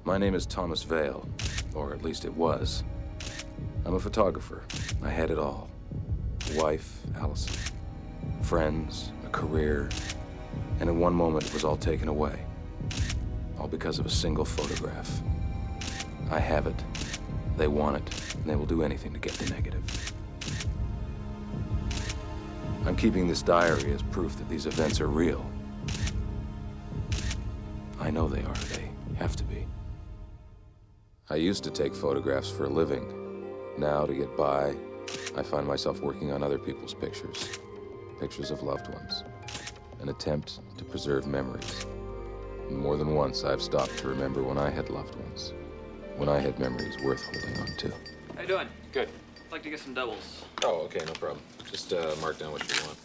My name is Thomas Vale, or at least it was. I'm a photographer. I had it all. A wife, Alyson. Friends, a career, and in one moment it was all taken away. All because of a single photograph. I have it. They want it, and they will do anything to get the negative. I'm keeping this diary as proof that these events are real. I know they are. They have to be. I used to take photographs for a living. Now, to get by, I find myself working on other people's pictures. Pictures of loved ones. An attempt to preserve memories. And more than once, I've stopped to remember when I had loved ones. When I had memories worth holding on to. How you doing? Good. I'd like to get some doubles. Oh, okay, no problem. Just mark down what you want.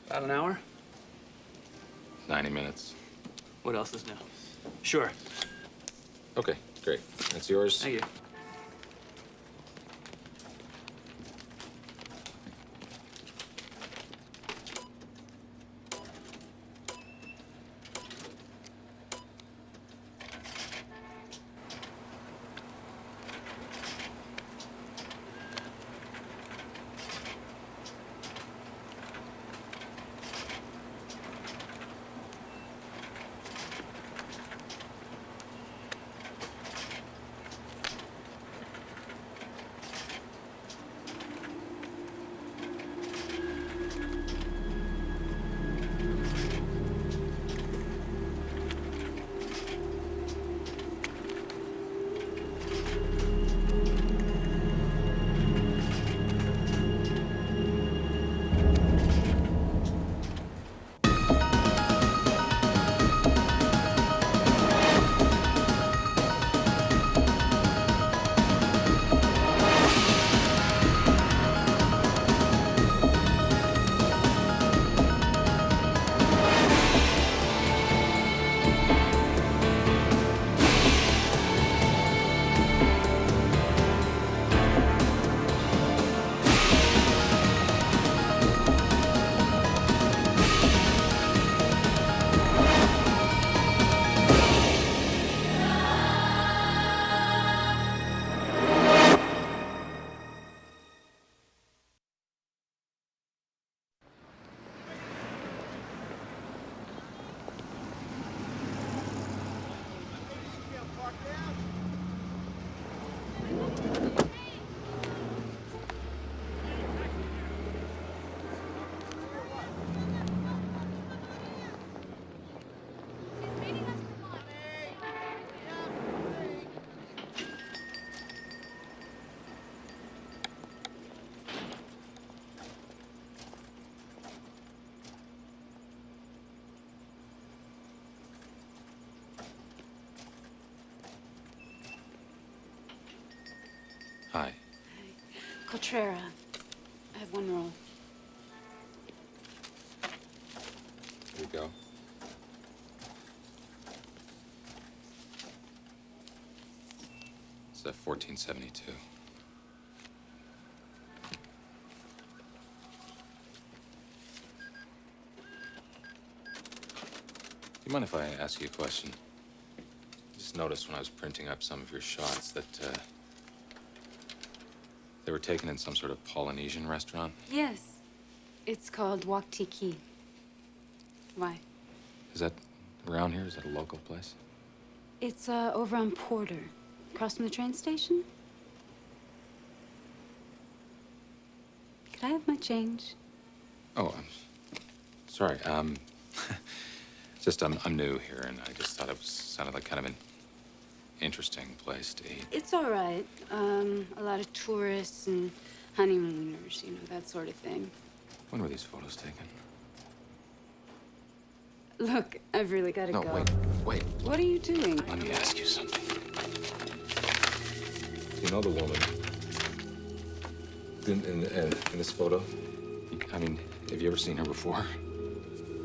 About an hour? 90 minutes. What else is new? Sure. Okay, great. That's yours. Thank you. Hi. Coltrera. I have one roll. Here we go. It's 1472. Do you mind if I ask you a question? I just noticed when I was printing up some of your shots that, they were taken in some sort of Polynesian restaurant? Yes. It's called Wak Tiki. Why? Is that around here? Is that a local place? It's over on Porter, across from the train station. Could I have my change? Oh, I'm sorry. Just I'm new here, and I just thought it sounded like kind of an interesting place to eat. It's all right. A lot of tourists and honeymooners, you know, that sort of thing. When were these photos taken? Look, I've really got to No, go. wait. What are you doing? Let me ask you something. You know the woman in this photo? I mean, have you ever seen her before?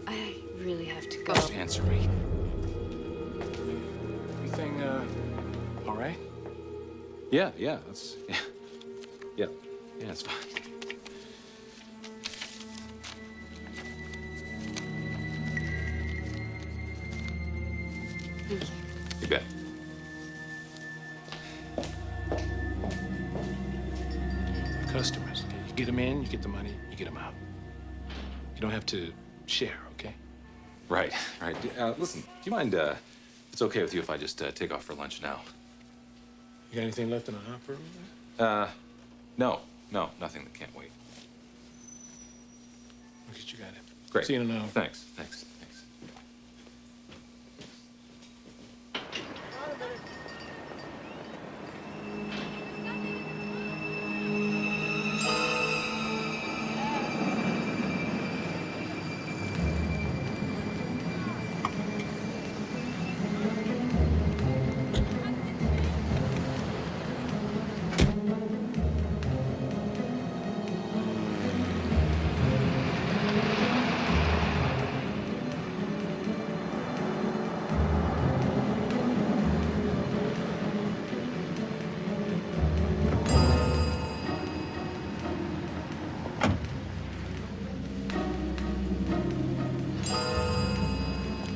I really have to go. Just answer me. Anything, all right? Yeah, that's, yeah, it's fine. Thank you. You bet. Customers. Okay? You get them in, you get the money, you get them out. You don't have to share, okay? Right, right. Listen, do you mind, if it's okay with you if I just take off for lunch now? You got anything left in the hopper? No, nothing that can't wait. Look at you got it. Great. See you in an hour. Thanks.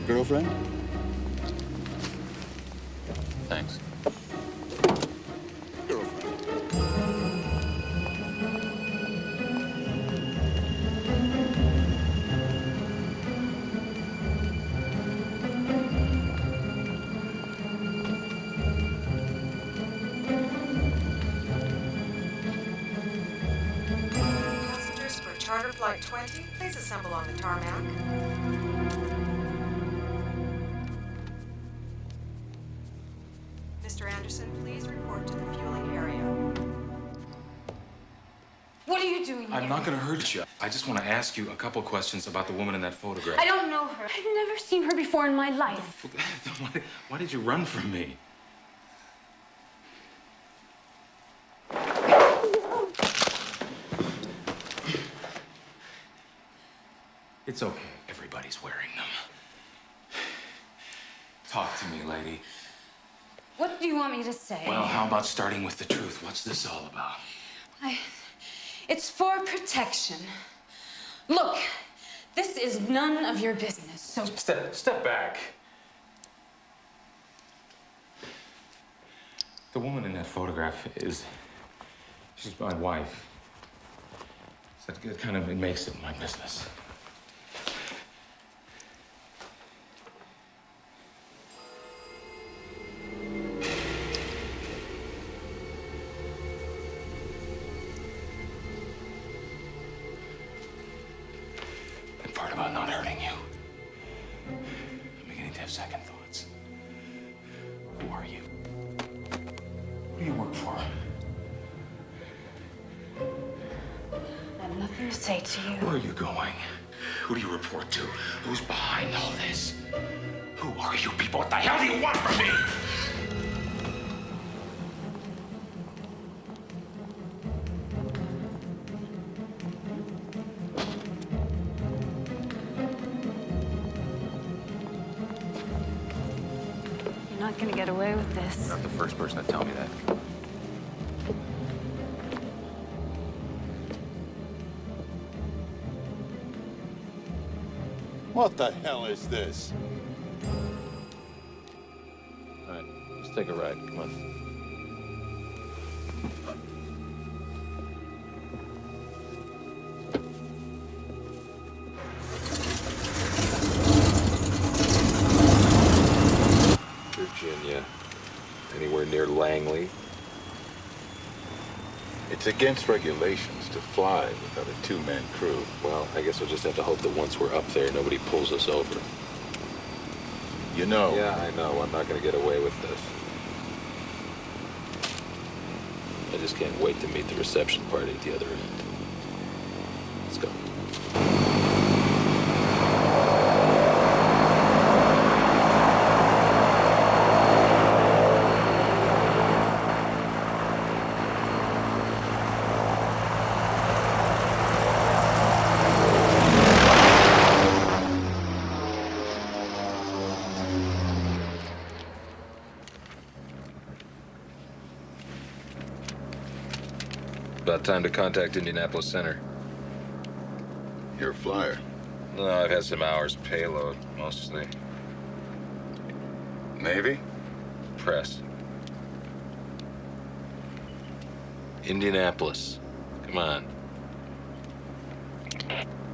Girlfriend? Thanks. Passengers for charter flight 20, please assemble on the tarmac. Mr. Anderson, please report to the fueling area. What are you doing here? I'm not gonna hurt you. I just want to ask you a couple questions about the woman in that photograph. I don't know her. I've never seen her before in my life. Why did you run from me? It's okay. Everybody's wearing them. Talk to me, lady. What do you want me to say? Well, how about starting with the truth? What's this all about? It's for protection. Look, this is none of your business, so... Step back. The woman in that photograph she's my wife. So it makes it my business. The part about not hurting you. I'm beginning to have second thoughts. Who are you? Who do you work for? I have nothing to say to you. Where are you going? Who do you report to? Who's behind all this? Who are you people? What the hell do you want from me? You're not gonna get away with this. You're not the first person to tell me that. What the hell is this? All right, let's take a ride. Come on. Virginia. Anywhere near Langley? It's against regulations to fly without a two-man crew. Well, I guess we'll just have to hope that once we're up there, nobody pulls us over. You know. Yeah, I know. I'm not going to get away with this. I just can't wait to meet the reception party at the other end. Let's go. About time to contact Indianapolis Center. You're a flyer. No, I've had some hours payload, mostly. Navy? Press. Indianapolis. Come on.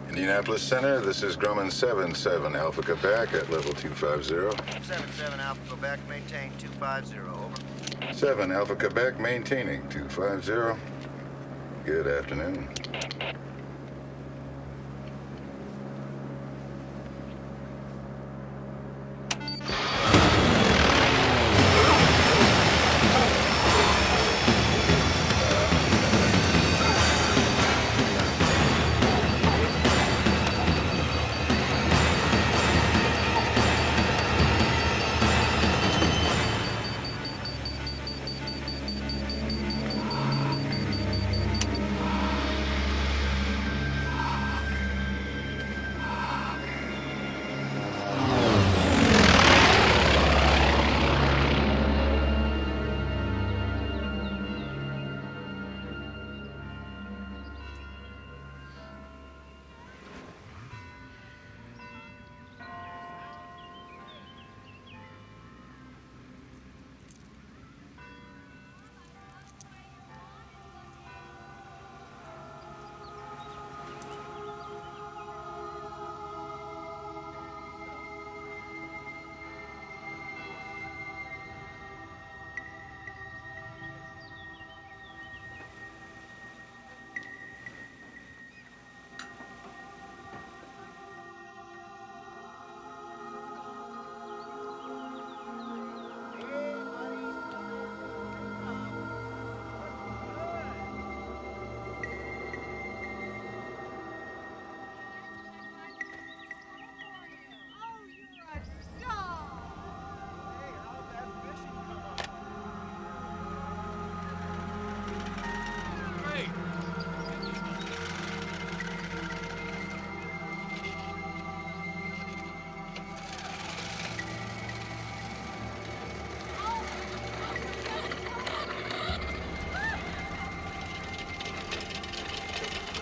Indianapolis Center, this is Grumman 77 Alpha Quebec at level 250. 77 Alpha Quebec, maintain 250, over. 7 Alpha Quebec, maintaining 250. Good afternoon.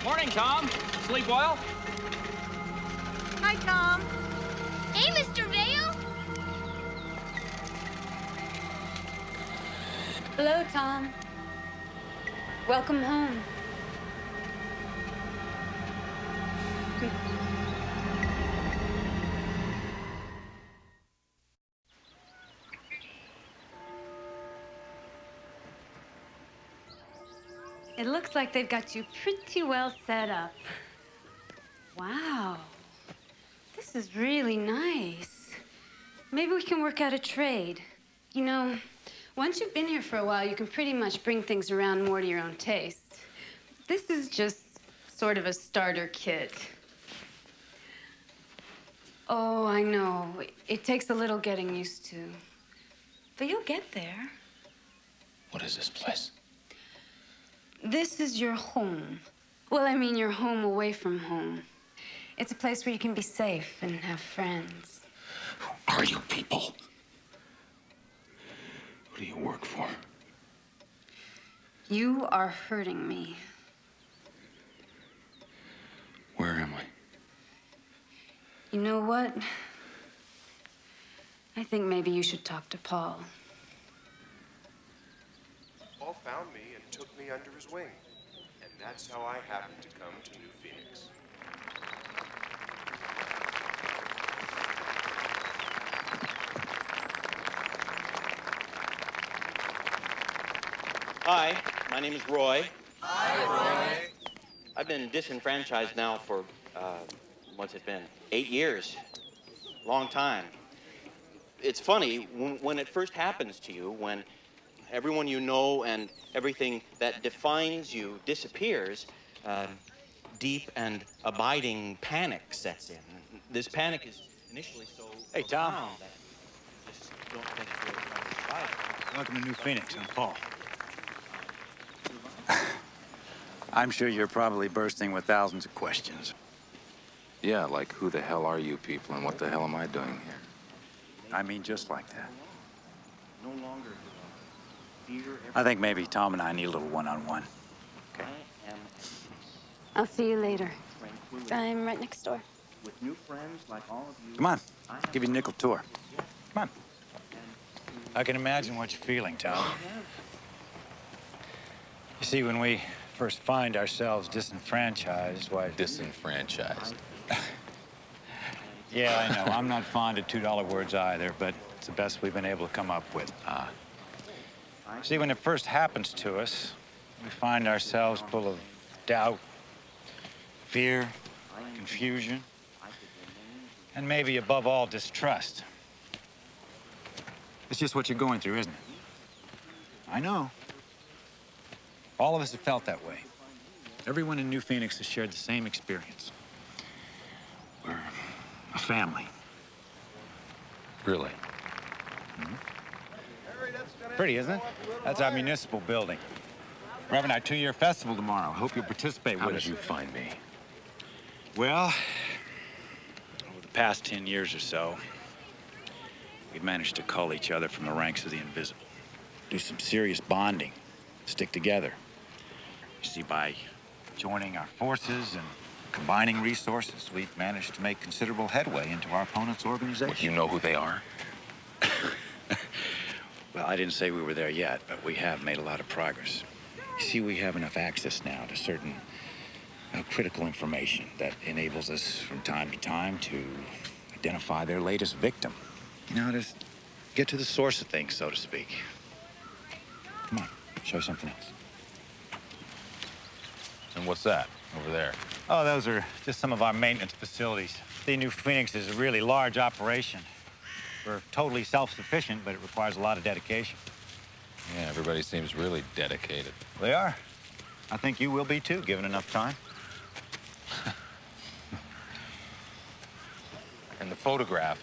Morning, Tom. Sleep well? Hi, Tom. Hey, Mr. Vale. Hello, Tom. Welcome home. It looks like they've got you pretty well set up. Wow. This is really nice. Maybe we can work out a trade. You know, once you've been here for a while, you can pretty much bring things around more to your own taste. This is just sort of a starter kit. Oh, I know. It takes a little getting used to. But you'll get there. What is this place? This is your home. Well, I mean your home away from home. It's a place where you can be safe and have friends. Who are you people? Who do you work for? You are hurting me. Where am I? You know what? I think maybe you should talk to Paul. Paul found me and took me under his wing. And that's how I happened to come to New Phoenix. Hi, my name is Roy. Hi, Roy. I've been disenfranchised now for, what's it been? 8 years. Long time. It's funny, when it first happens to you, when everyone you know and everything that defines you disappears, deep and abiding panic sets in. This panic is initially so Hey, Tom. profound that you just don't think you're going to survive. Welcome to New Phoenix. I'm Paul. I'm sure you're probably bursting with thousands of questions. Yeah, like who the hell are you people and what the hell am I doing here? I mean, just like that. No longer fear I think maybe Tom and I need a little one-on-one. I am I'll see you later. tranquility. I'm right next door. With new friends like all of you. Come on, I have give you a nickel tour. Come on. and I can imagine what you're feeling, Tom. You see, when we first find ourselves disenfranchised, why... Disenfranchised. Yeah, I know. I'm not fond of $2 words either, but it's the best we've been able to come up with. See, when it first happens to us, we find ourselves full of doubt, fear, confusion, and maybe above all, distrust. It's just what you're going through, isn't it? I know. All of us have felt that way. Everyone in New Phoenix has shared the same experience. We're a family. Really? Mm-hmm. Pretty, isn't it? That's our municipal building. We're having our 2-year festival tomorrow. Hope you'll participate with us. How did you find me? Well, over the past 10 years or so, we've managed to cull each other from the ranks of the invisible. Do some serious bonding. Stick together. You see, by joining our forces and combining resources, we've managed to make considerable headway into our opponent's organization. What, you know who they are? Well, I didn't say we were there yet, but we have made a lot of progress. You see, we have enough access now to certain critical information that enables us from time to time to identify their latest victim. You know, just get to the source of things, so to speak. Come on, show you something else. And what's that over there? Oh, those are just some of our maintenance facilities. The New Phoenix is a really large operation. We're totally self-sufficient, but it requires a lot of dedication. Yeah, everybody seems really dedicated. They are. I think you will be, too, given enough time. And the photograph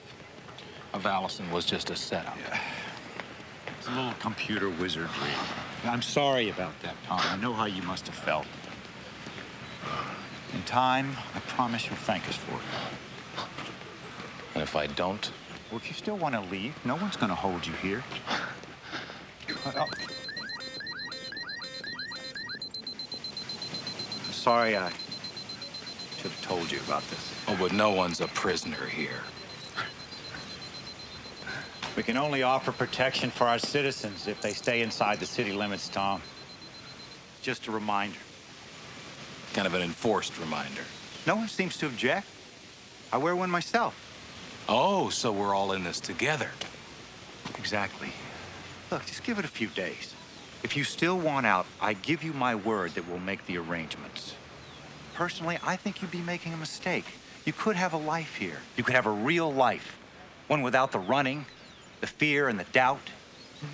of Alyson was just a setup. Yeah. It's a little computer wizardry. I'm sorry about that, Tom. I know how you must have felt. In time, I promise you'll thank us for it. And if I don't? Well, if you still want to leave, no one's going to hold you here. I'm sorry, I should have told you about this. Oh, but no one's a prisoner here. We can only offer protection for our citizens if they stay inside the city limits, Tom. Just a reminder. Kind of an enforced reminder. No one seems to object. I wear one myself. Oh, so we're all in this together. Exactly. Look, just give it a few days. If you still want out, I give you my word that we'll make the arrangements. Personally, I think you'd be making a mistake. You could have a life here. You could have a real life. One without the running, the fear, and the doubt.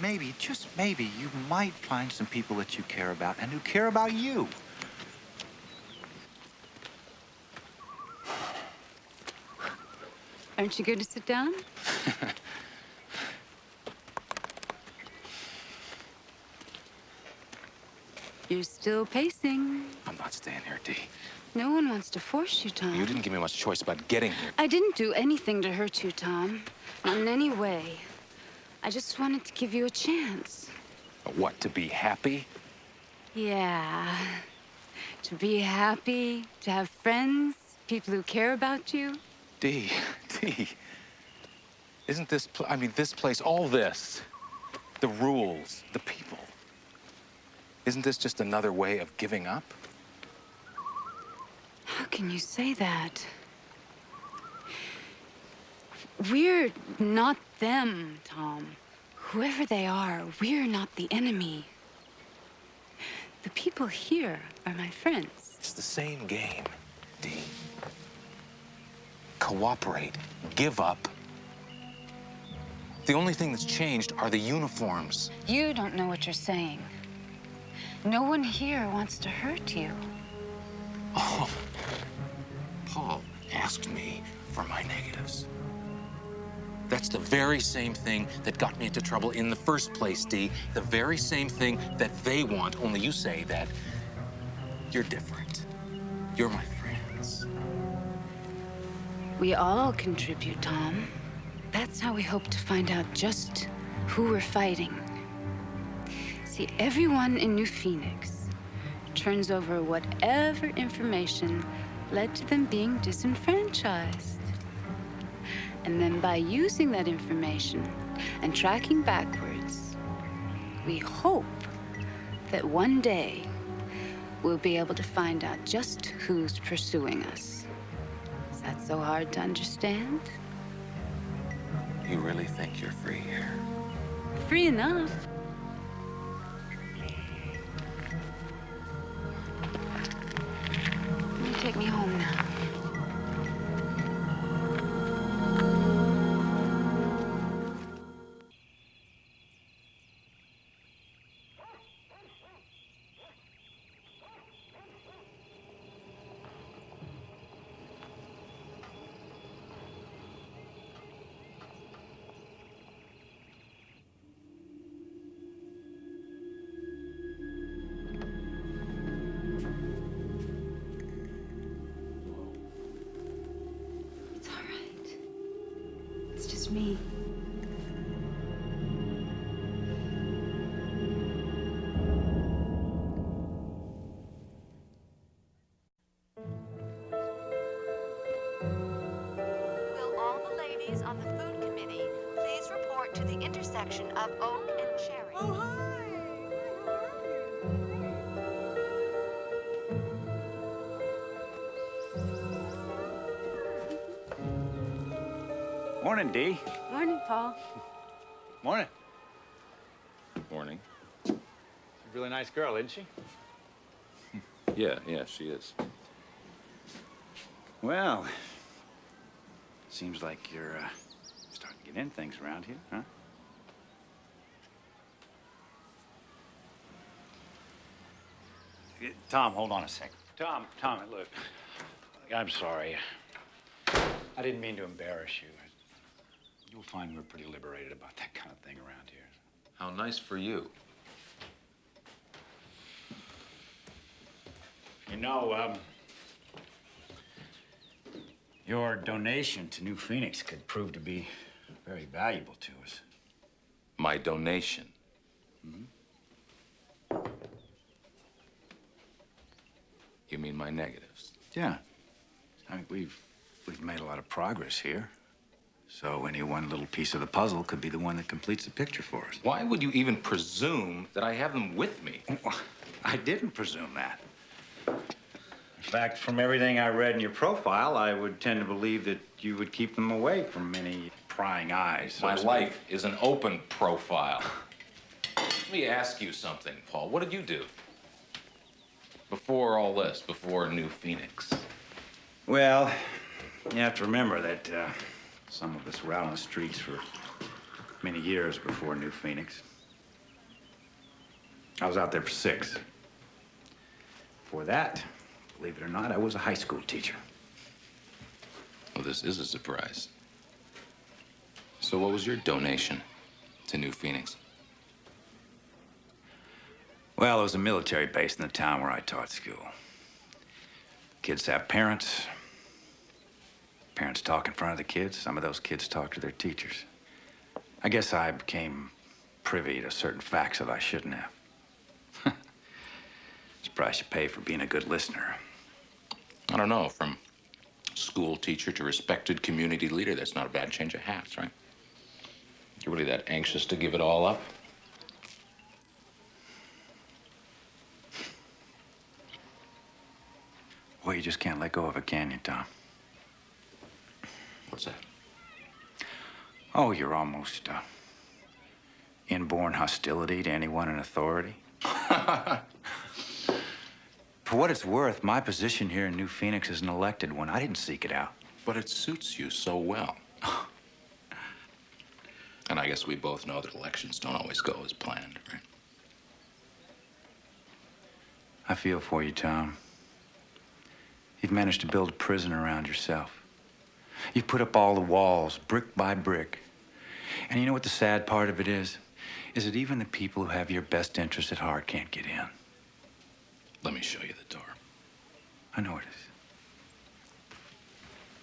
Maybe, just maybe, you might find some people that you care about and who care about you. Aren't you going to sit down? You're still pacing. I'm not staying here, Dee. No one wants to force you, Tom. You didn't give me much choice about getting here. I didn't do anything to hurt you, Tom. Not in any way. I just wanted to give you a chance. What, to be happy? Yeah. To be happy, to have friends, people who care about you. Dee, isn't this, this place, all this, the rules, the people, isn't this just another way of giving up? How can you say that? We're not them, Tom. Whoever they are, we're not the enemy. The people here are my friends. It's the same game, Dee. Cooperate, give up. The only thing that's changed are the uniforms. You don't know what you're saying. No one here wants to hurt you. Oh, Paul asked me for my negatives. That's the very same thing that got me into trouble in the first place, Dee. The very same thing that they want, only you say that you're different. You're my friends. We all contribute, Tom. That's how we hope to find out just who we're fighting. See, everyone in New Phoenix turns over whatever information led to them being disenfranchised. And then by using that information, and tracking backwards, we hope that one day we'll be able to find out just who's pursuing us. Is that so hard to understand? You really think you're free here? Free enough. You take me home now. Me. Will all the ladies on the food committee please report to the intersection of Oak and Cherry? Oh, hi. Morning, Dee. Morning, Paul. Morning. Morning. She's a really nice girl, isn't she? Yeah, she is. Well, seems like you're starting to get in things around here, huh? Tom, hold on a second. Tom, look. I'm sorry. I didn't mean to embarrass you. You'll find we're pretty liberated about that kind of thing around here. How nice for you. You know, your donation to New Phoenix could prove to be very valuable to us. My donation? Mm-hmm. You mean my negatives? Yeah. I mean, we've made a lot of progress here. So any one little piece of the puzzle could be the one that completes the picture for us. Why would you even presume that I have them with me? I didn't presume that. In fact, from everything I read in your profile, I would tend to believe that you would keep them away from any prying eyes. My life is an open profile. Let me ask you something, Paul. What did you do? Before all this, before New Phoenix? Well, you have to remember that some of us were out on the streets for many years before New Phoenix. I was out there for 6. Before that, believe it or not, I was a high school teacher. Well, this is a surprise. So what was your donation to New Phoenix? Well, it was a military base in the town where I taught school. Kids have parents. Parents talk in front of the kids. Some of those kids talk to their teachers. I guess I became privy to certain facts that I shouldn't have. It's the price you pay for being a good listener. I don't know, from school teacher to respected community leader, that's not a bad change of hats, right? You're really that anxious to give it all up? Well, you just can't let go of it, can you, Tom? What's that? Oh, you're almost inborn hostility to anyone in authority. For what it's worth, my position here in New Phoenix is an elected one. I didn't seek it out. But it suits you so well. And I guess we both know that elections don't always go as planned, right? I feel for you, Tom. You've managed to build a prison around yourself. You've put up all the walls, brick by brick. And you know what the sad part of it is? Is that even the people who have your best interests at heart can't get in. Let me show you the door. I know it is.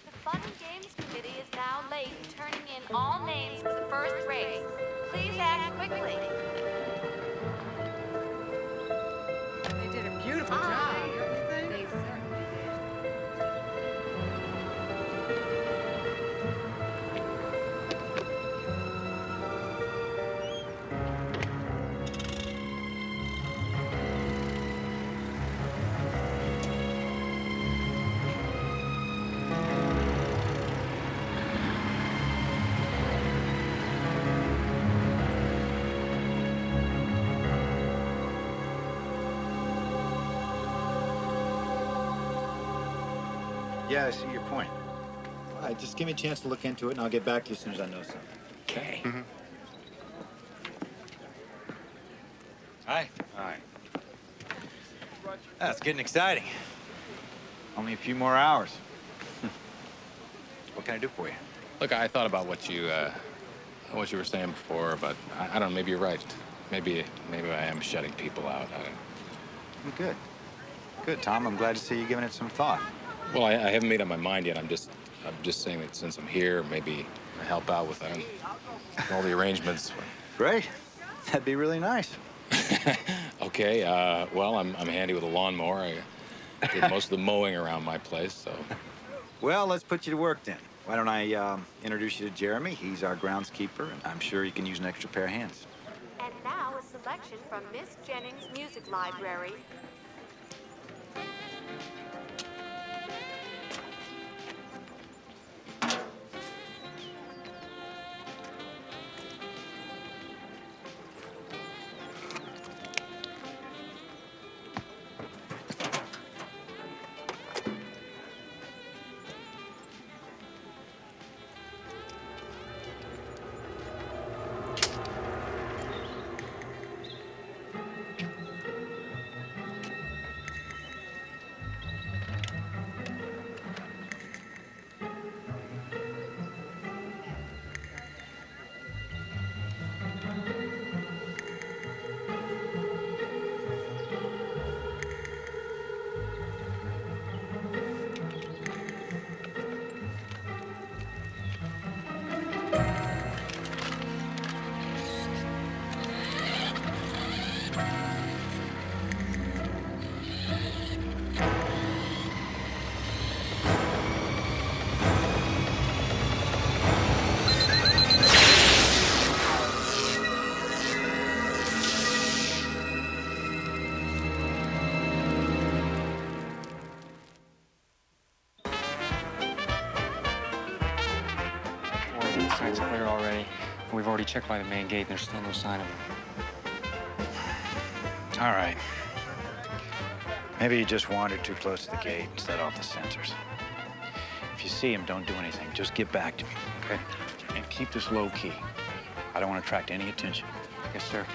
The Fun and Games Committee is now late turning in all names for the first race. Please act quickly. They did a beautiful job, don't you think? They certainly did. Yeah, I see your point. All right, just give me a chance to look into it, and I'll get back to you as soon as I know something. Okay. Hi. Hi. That's getting exciting. Only a few more hours. What can I do for you? Look, I thought about what you were saying before, but I don't know. Maybe you're right. Maybe I am shutting people out. Well, good. Good, Tom. I'm glad to see you giving it some thought. Well, I haven't made up my mind yet. I'm just saying that since I'm here, maybe I help out with all the arrangements. Great. That'd be really nice. Okay. Well, I'm handy with a lawnmower. I did most of the mowing around my place, so. Well, let's put you to work then. Why don't I introduce you to Jeremy? He's our groundskeeper, and I'm sure he can use an extra pair of hands. And now a selection from Miss Jennings' music library. Site's clear already. We've already checked by the main gate, and there's still no sign of him. All right. Maybe he just wandered too close to the gate and set off the sensors. If you see him, don't do anything. Just get back to me, okay? And keep this low key. I don't want to attract any attention. Yes, sir.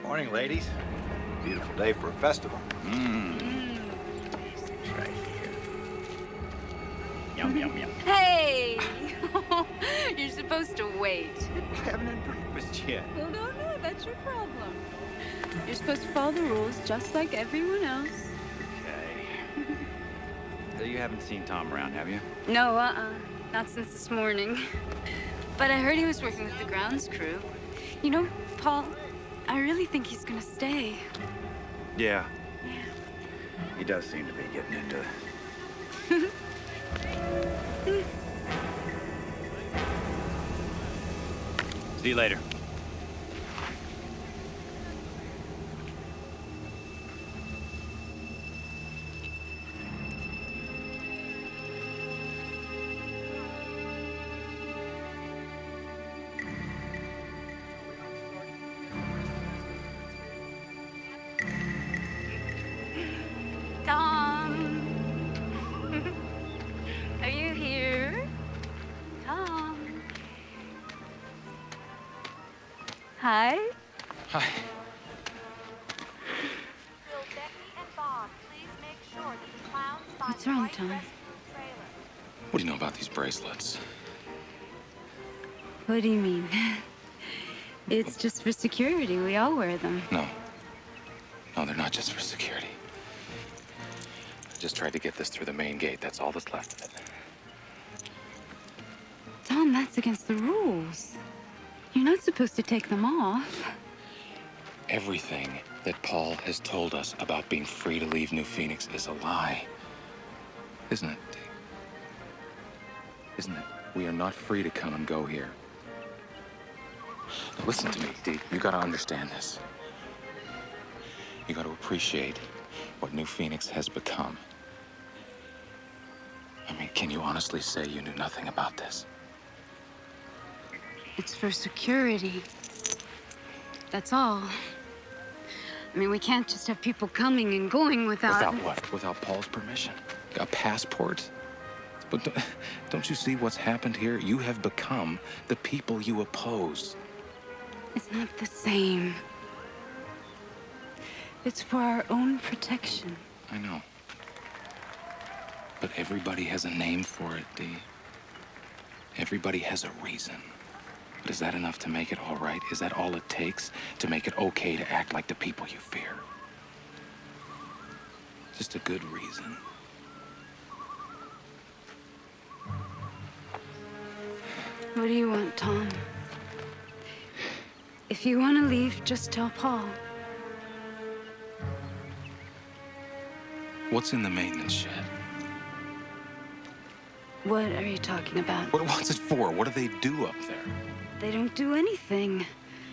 Morning, ladies. Beautiful day for a festival. Right here. Yum, yum, yum. Hey! You're supposed to wait. I haven't had breakfast yet. Well, no, that's your problem. You're supposed to follow the rules just like everyone else. Okay. So you haven't seen Tom around, have you? No, not since this morning. But I heard he was working with the grounds crew. You know, Paul, I really think he's gonna stay. Yeah. He does seem to be getting into it. See you later. Hi. Hi. What's wrong, Tom? What do you know about these bracelets? What do you mean? It's just for security. We all wear them. No. No, they're not just for security. I just tried to get this through the main gate. That's all that's left of it. Tom, that's against the rules. You're not supposed to take them off. Everything that Paul has told us about being free to leave New Phoenix is a lie. Isn't it, Dee? Isn't it? We are not free to come and go here. Now listen to me, Dee. You gotta understand this. You gotta appreciate what New Phoenix has become. I mean, can you honestly say you knew nothing about this? It's for security. That's all. I mean, we can't just have people coming and going without... Without what? Without Paul's permission? A passport? But don't you see what's happened here? You have become the people you oppose. It's not the same. It's for our own protection. I know. But everybody has a name for it, Dee. Everybody has a reason. But is that enough to make it all right? Is that all it takes to make it okay to act like the people you fear? Just a good reason. What do you want, Tom? If you want to leave, just tell Paul. What's in the maintenance shed? What are you talking about? What's it for? What do they do up there? They don't do anything.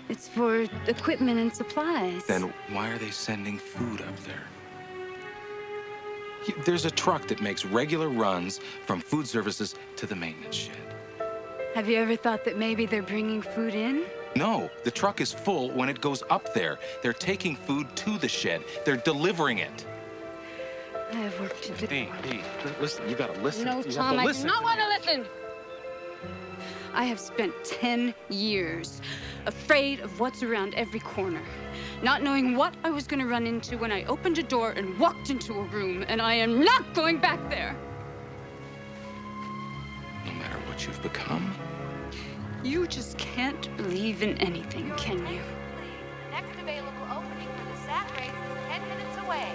It's for equipment and supplies. Then why are they sending food up there? There's a truck that makes regular runs from food services to the maintenance shed. Have you ever thought that maybe they're bringing food in? No, the truck is full when it goes up there. They're taking food to the shed. They're delivering it. I have work to do. Dee, listen, you gotta listen. No, you Tom, have to I listen. do not want to listen. I have spent 10 years afraid of what's around every corner, not knowing what I was going to run into when I opened a door and walked into a room, and I am not going back there. No matter what you've become. You just can't believe in anything, can you? Next available opening for the SAT race is 10 minutes away.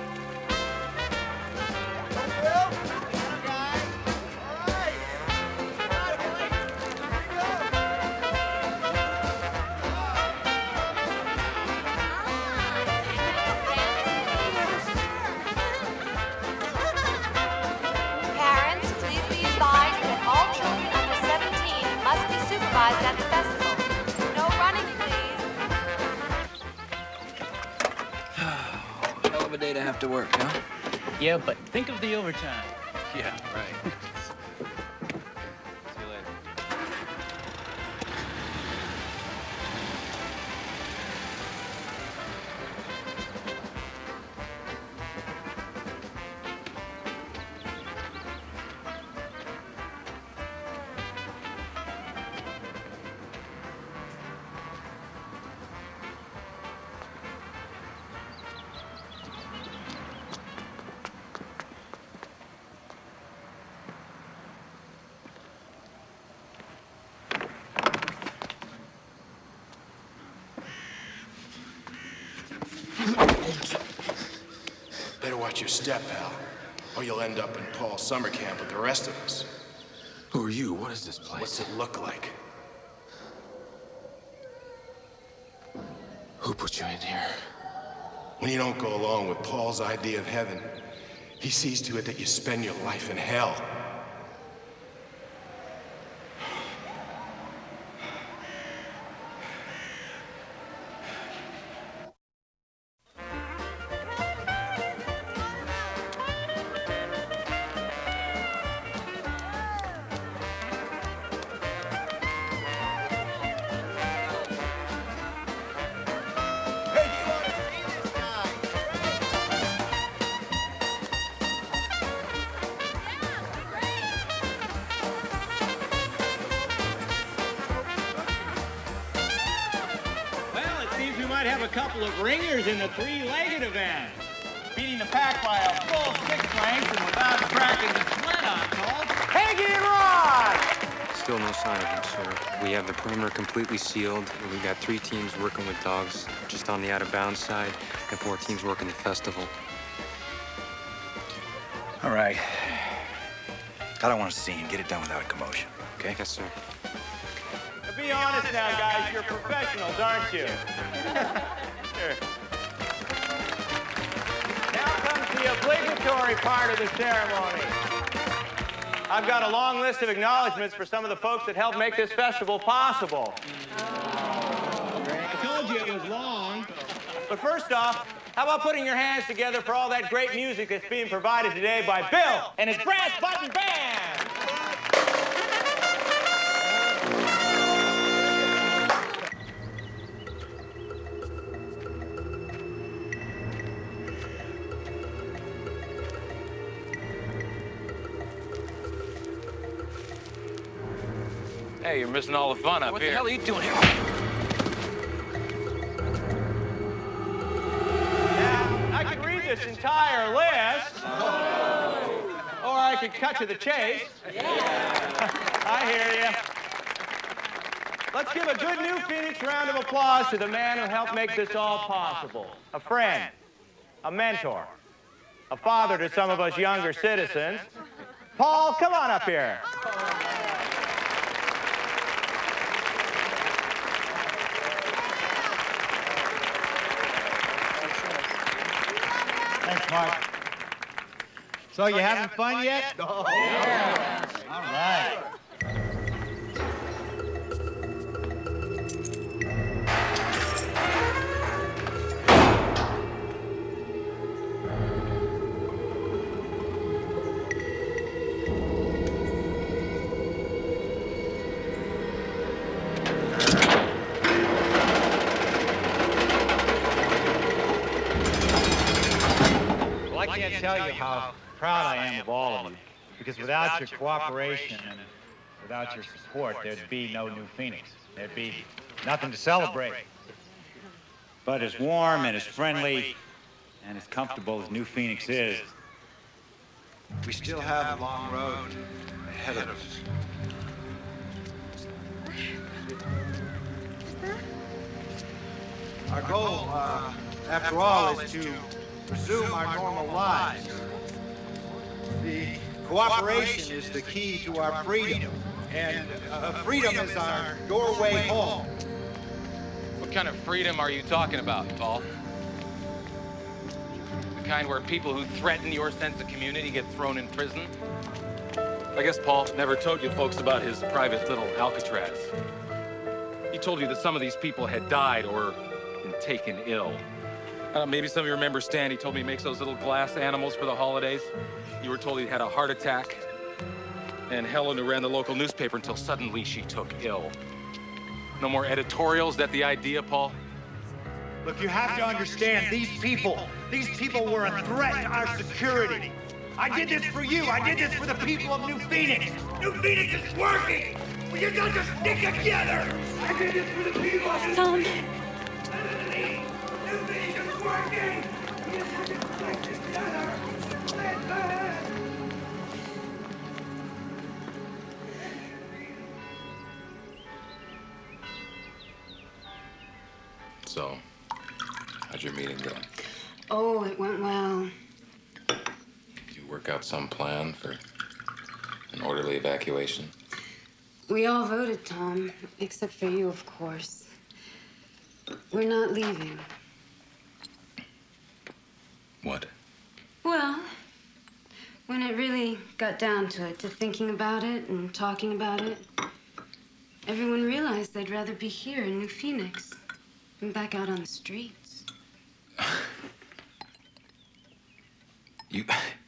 Parents, please be advised that all children under 17 must be supervised at the festival. No running, please. Hell of a day to have to work, huh? Yeah, but think of the overtime. Yeah, right. Better watch your step, pal, or you'll end up in Paul's summer camp with the rest of us. Who are you? What is this place? What's it look like? Who put you in here? When you don't go along with Paul's idea of heaven, he sees to it that you spend your life in hell. might have a couple of ringers in the three-legged event. Beating the pack by a full 6 lengths and without cracking the sweat on Colt, Peggy and Rod! Still no sign of him, sir. We have the perimeter completely sealed, and we've got 3 teams working with dogs just on the out-of-bounds side, and 4 teams working the festival. All right. I don't want to see him. Get it done without a commotion, okay? Yes, sir. Now, be honest now, guys. You're professionals, aren't you? Sure. Now comes the obligatory part of the ceremony. I've got a long list of acknowledgments for some of the folks that helped make this festival possible. I told you it was long. But first off, how about putting your hands together for all that great music that's being provided today by Bill and his Brass Button Band? Hey, you're missing all the fun up here. What the hell are you doing here? Now, I could read this entire list, or I could cut to the chase. I hear you. Let's give a good New Phoenix round of applause to the man who helped make this all possible. A friend, a mentor, a father to some of us younger citizens. Paul, come on up here. Thanks, Mark. So you having fun yet? Oh, yeah. All right. I can't tell you how proud I am of all of you, because without your cooperation and without your support, there'd be no New Phoenix. There'd be nothing to celebrate. But as warm and as friendly and as comfortable as New Phoenix is, we still have a long road ahead of us. Our goal, after all, is to resume our normal lives. The cooperation is the key to our freedom, and freedom is our doorway home. What kind of freedom are you talking about, Paul? The kind where people who threaten your sense of community get thrown in prison? I guess Paul never told you folks about his private little Alcatraz. He told you that some of these people had died or been taken ill. Maybe some of you remember Stan. He told me he makes those little glass animals for the holidays. You were told he'd had a heart attack. And Helen, who ran the local newspaper until suddenly she took ill. No more editorials. Is that the idea, Paul? Look, you have to understand, these people were a threat to our security. I did this for you. I did this for the people of New Phoenix. New Phoenix is working. We just got to stick together. I did this for the people of New Phoenix. New Phoenix is working. We just have to stick together. So, how'd your meeting go? Oh, it went well. Did you work out some plan for an orderly evacuation? We all voted, Tom, except for you, of course. We're not leaving. What? Well, when it really got down to it, to thinking about it and talking about it, everyone realized they'd rather be here in New Phoenix than back out on the streets.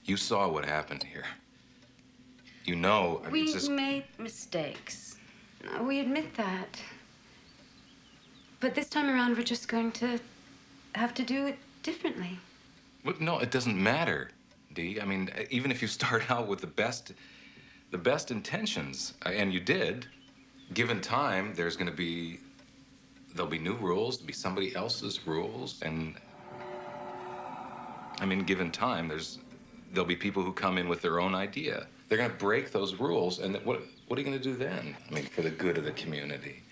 You saw what happened here. You know, I mean, We just... made mistakes. We admit that. But this time around, we're just going to have to do it differently. Look, no, it doesn't matter, Dee. I mean, even if you start out with the best intentions, and you did, given time, there's going to be there'll be new rules, there'll be somebody else's rules, and I mean, given time, there'll be people who come in with their own idea. They're going to break those rules, and what are you going to do then? I mean, for the good of the community.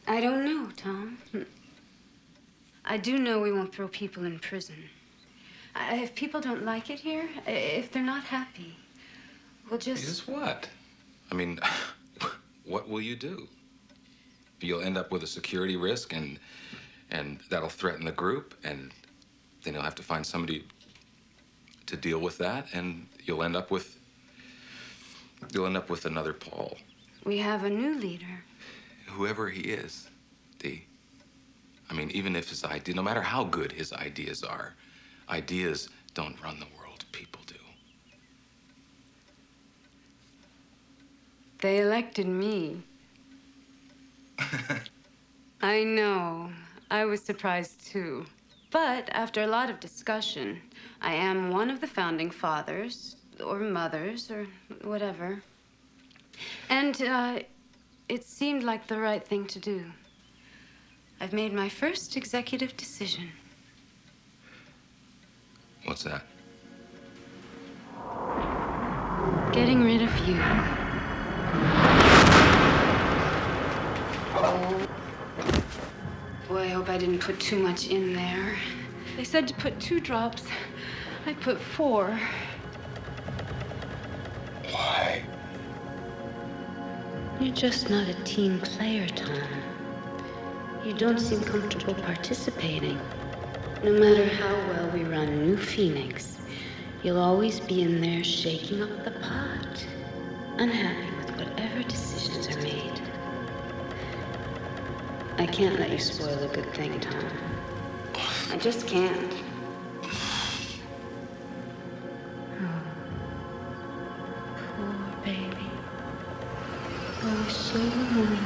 I don't know, Tom. I do know we won't throw people in prison. If people don't like it here, if they're not happy, we'll just... Just what? I mean, what will you do? You'll end up with a security risk, and that'll threaten the group, and then you'll have to find somebody to deal with that, and you'll end up with another Paul. We have a new leader. Whoever he is, Dee. I mean, even if his idea, no matter how good his ideas are, ideas don't run the world, people do. They elected me. I know. I was surprised, too. But after a lot of discussion, I am one of the founding fathers, or mothers, or whatever. And it seemed like the right thing to do. I've made my first executive decision. What's that? Getting rid of you. Oh. Boy, I hope I didn't put too much in there. They said to put 2 drops. I put 4. Why? You're just not a team player, Tom. You don't seem comfortable participating. No matter how well we run New Phoenix, you'll always be in there shaking up the pot, unhappy with whatever decisions are made. I can't let you spoil a good thing, Tom. I just can't. Oh, poor baby. I was so lonely.